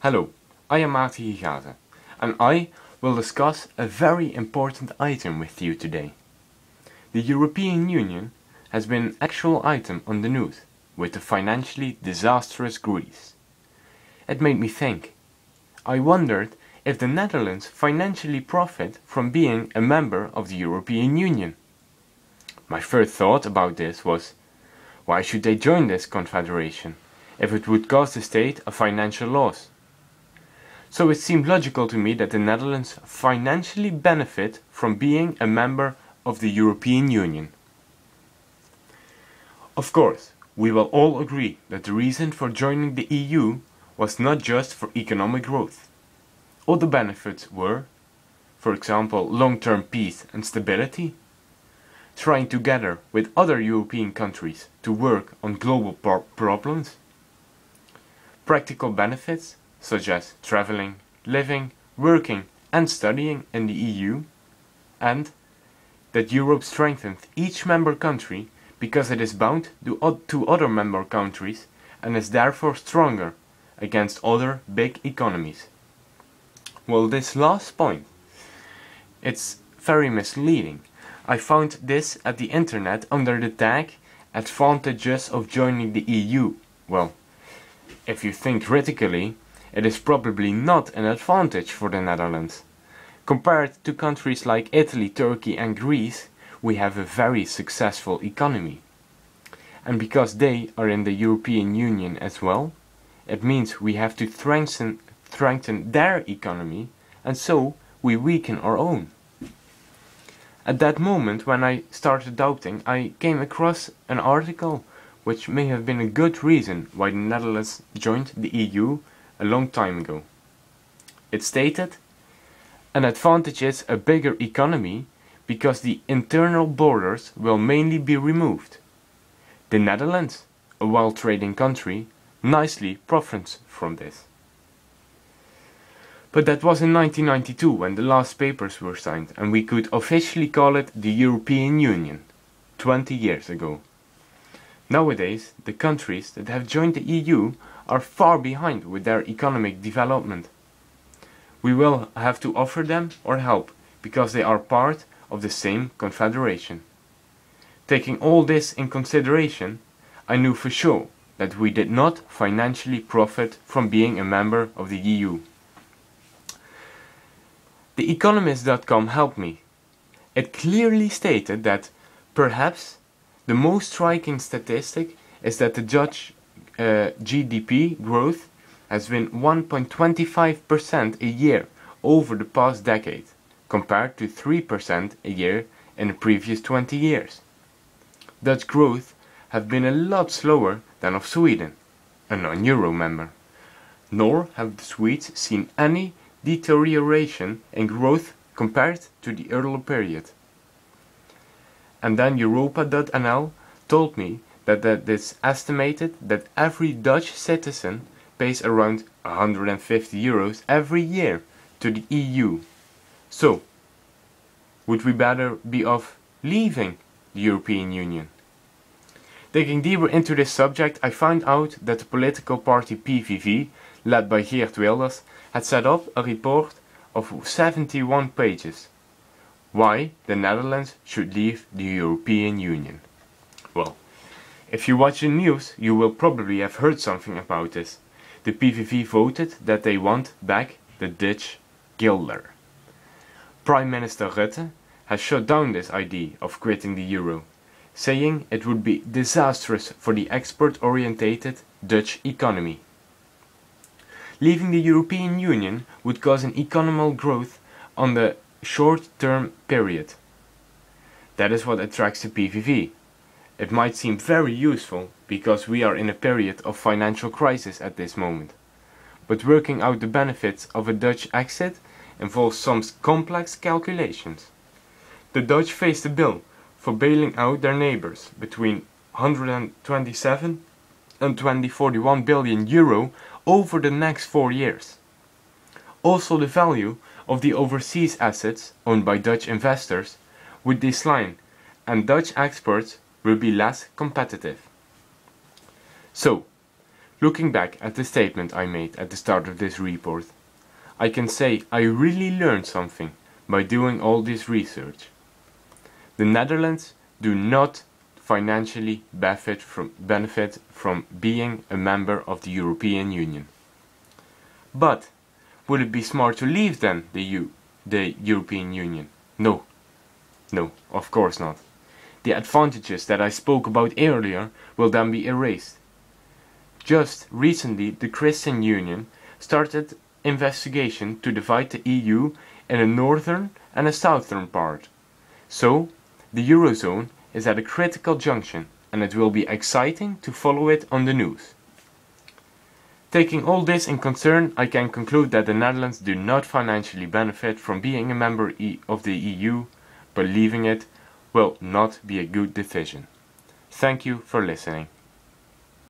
Hello, I am Maarten Higate, and I will discuss a very important item with you today. The European Union has been an actual item on the news with the financially disastrous Greece. It made me think. I wondered if the Netherlands financially profit from being a member of the European Union. My first thought about this was, why should they join this confederation if it would cause the state a financial loss? So it seemed logical to me that the Netherlands financially benefit from being a member of the European Union. Of course, we will all agree that the reason for joining the EU was not just for economic growth. All the benefits were, for example, long-term peace and stability, trying together with other European countries to work on global problems, practical benefits such as traveling, living, working and studying in the EU, and that Europe strengthens each member country because it is bound to other member countries and is therefore stronger against other big economies. Well, this last point, it's very misleading. I found this at the internet under the tag "Advantages of joining the EU". Well, if you think critically, it is probably not an advantage for the Netherlands. Compared to countries like Italy, Turkey and Greece, we have a very successful economy. And because they are in the European Union as well, it means we have to strengthen their economy, and so we weaken our own. At that moment, when I started doubting, I came across an article which may have been a good reason why the Netherlands joined the EU a long time ago. It stated, "An advantage is a bigger economy because the internal borders will mainly be removed. The Netherlands, a well-trading country, nicely profits from this." But that was in 1992 when the last papers were signed and we could officially call it the European Union, 20 years ago. Nowadays, the countries that have joined the EU are far behind with their economic development. We will have to offer them our help because they are part of the same confederation. Taking all this in consideration, I knew for sure that we did not financially profit from being a member of the EU. TheEconomist.com helped me. It clearly stated that perhaps the most striking statistic is that the Dutch GDP growth has been 1.25% a year over the past decade, compared to 3% a year in the previous 20 years. Dutch growth has been a lot slower than of Sweden, a non-euro member, nor have the Swedes seen any deterioration in growth compared to the earlier period. And then Europa.nl told me that it is estimated that every Dutch citizen pays around €150 every year to the EU. So, would we better be off leaving the European Union? Digging deeper into this subject, I found out that the political party PVV, led by Geert Wilders, had set up a report of 71 pages. Why the Netherlands should leave the European Union. Well, if you watch the news, you will probably have heard something about this. The PVV voted that they want back the Dutch guilder. Prime Minister Rutte has shut down this idea of quitting the euro, saying it would be disastrous for the export-orientated Dutch economy. Leaving the European Union would cause an economic growth on the short-term period. That is what attracts the PVV. It might seem very useful because we are in a period of financial crisis at this moment. But working out the benefits of a Dutch exit involves some complex calculations. The Dutch faced a bill for bailing out their neighbors between 127 and 241 billion euro over the next 4 years. Also, the value of the overseas assets owned by Dutch investors would decline and Dutch exports will be less competitive. So, Looking back at the statement I made at the start of this report, I can say I really learned something by doing all this research. The Netherlands do not financially benefit from being a member of the European Union. But would it be smart to leave then the European Union? No. No, of course not. The advantages that I spoke about earlier will then be erased. Just recently, the Christian Union started investigation to divide the EU in a northern and a southern part. So, the Eurozone is at a critical junction, and it will be exciting to follow it on the news. Taking all this in concern, I can conclude that the Netherlands do not financially benefit from being a member of the EU, but leaving it will not be a good decision. Thank you for listening.